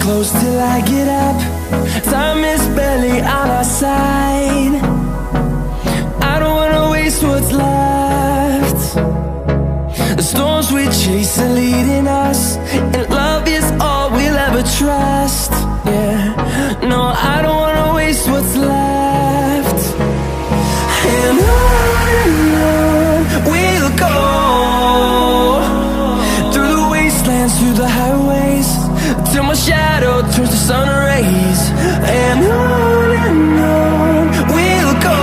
close till I get up. Time is barely on our side. I don't wanna waste what's left. The storms we chase are leading us, and love is all we'll ever trust. Yeah, no, I don't wanna waste what's left. And on we'll go, through the wastelands, through the highways, till my shadow turns to sun rays. And on we'll go,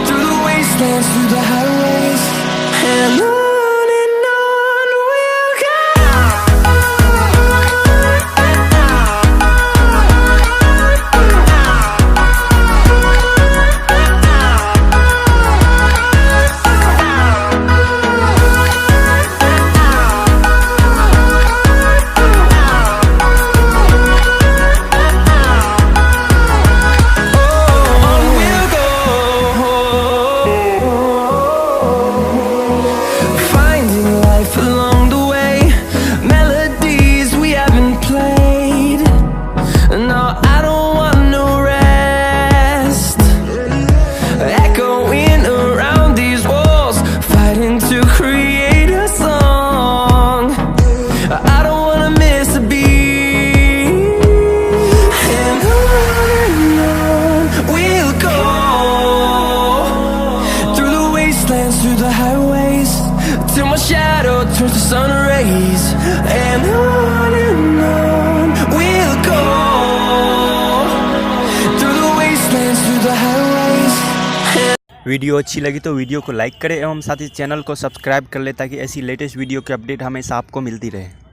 through the wastelands, through the highways, and on we'll go. Through the highways, till my shadow turns to sun rays. And on we'll go, through the wastelands, through the highways. Video अच्छी लगी तो video को like करें एवं साथ ही channel को subscribe कर ले ताकि ऐसी लेटेस्ट वीडियो की अपडेट हमेशा आपको मिलती रहे।